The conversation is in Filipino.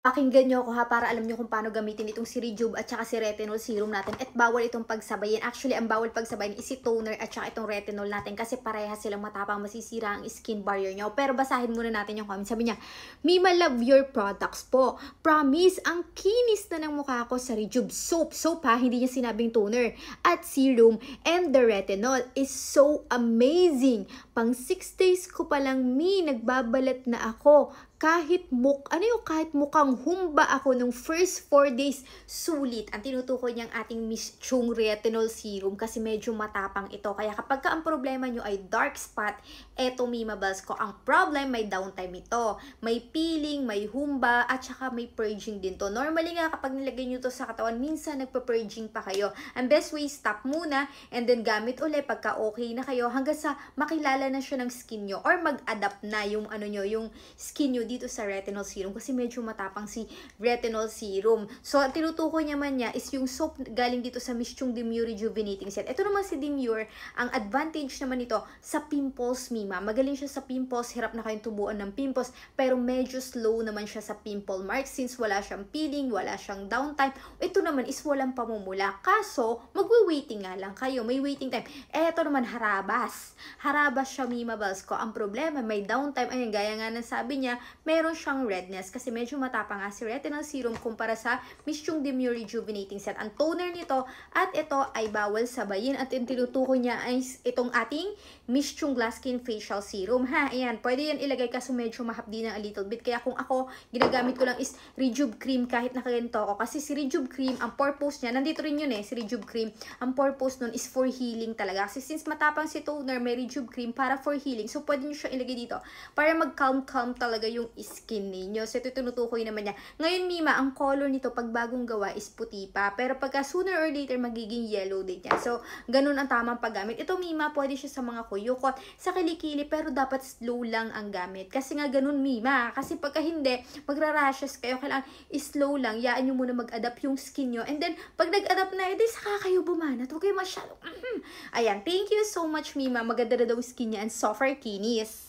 Pakinggan niyo ako ha, para alam niyo kung paano gamitin itong si Rejuve at saka si Retinol Serum natin. At bawal itong pagsabayin. Actually, ang bawal pagsabayin is si toner at saka itong retinol natin kasi parehas silang matapang, masisira ang skin barrier niyo. Pero basahin muna natin yung comment. Sabi niya, Mima, love your products po. Promise, ang kinis na ng mukha ko sa Rejuve soap. Soap ha, hindi niya sinabing toner. At serum and the retinol is so amazing. Pang 6 days ko pa lang, nagbabalat na ako. Kahit mukhang humba ako nung first 4 days, sulit. Ang tinutukoy niyang ating Miss Chung Retinol Serum kasi medyo matapang ito. Kaya kapag ang problema nyo ay dark spot, eto Mima Bells ko. Ang problem, may downtime ito. May peeling, may humba, at saka may purging din to. Normally nga kapag nilagay nyo to sa katawan, minsan nagpa-purging pa kayo. Ang best way, stop muna and then gamit ulit pagka okay na kayo hanggang sa makilala na siya ng skin nyo or mag-adapt na yung yung skin nyo dito sa retinol serum kasi medyo matapang si retinol serum. So, ang tinutukoy naman niya is yung soap galing dito sa Miss Chung Demure Rejuvenating Set. Ito naman si Demure, ang advantage naman nito sa pimples, Mima. Magaling siya sa pimples, hirap na kayong tubuan ng pimples, pero medyo slow naman siya sa pimple marks since wala siyang peeling, wala siyang downtime. Ito naman is walang pamumula. Kaso, magwe-waiting nga lang kayo. May waiting time. Ito naman, harabas. Harabas siya, Mima Bells ko. Ang problema, may downtime. Ayan, gaya nga ng sabi niya, meron siyang redness kasi medyo matapang nga si retinol serum kumpara sa Miss Chung Demure Rejuvenating Set. Ang toner nito at ito ay bawal sabayin at yung tinutukoy niya ay itong ating Miss Chung Glass Skin Facial Serum. Ha, ayan, pwede yan ilagay kaso medyo mahapdi na a little bit. Kaya kung ako, ginagamit ko lang is Rejuve Cream kahit nakaganito ako. Kasi si Rejuve Cream, ang purpose niya, nandito rin yun si Rejuve Cream, ang purpose nun is for healing talaga. Kasi since matapang si toner, may Rejuve Cream para for healing. So, pwede nyo siya ilagay dito para mag-calm talaga yung skin ninyo. So, ito tinutukoy naman niya. Ngayon, Mima, ang color nito pag bagong gawa is puti pa. Pero pagka sooner or later, magiging yellow din yan. So, ganun ang tamang paggamit. Ito, Mima, pwede siya sa mga kuyukot, sa kilikili, pero dapat slow lang ang gamit. Kasi nga ganun, Mima. Kasi pagka hindi, magra-rashes kayo. Kailangan slow lang. Yaan nyo muna mag-adapt yung skin nyo. And then, pag nag-adapt na, edi saka kayo bumanat. Huwag kayo masyado. Ayan, thank you so much, Mima. Maganda na daw skin niya and soft kinis.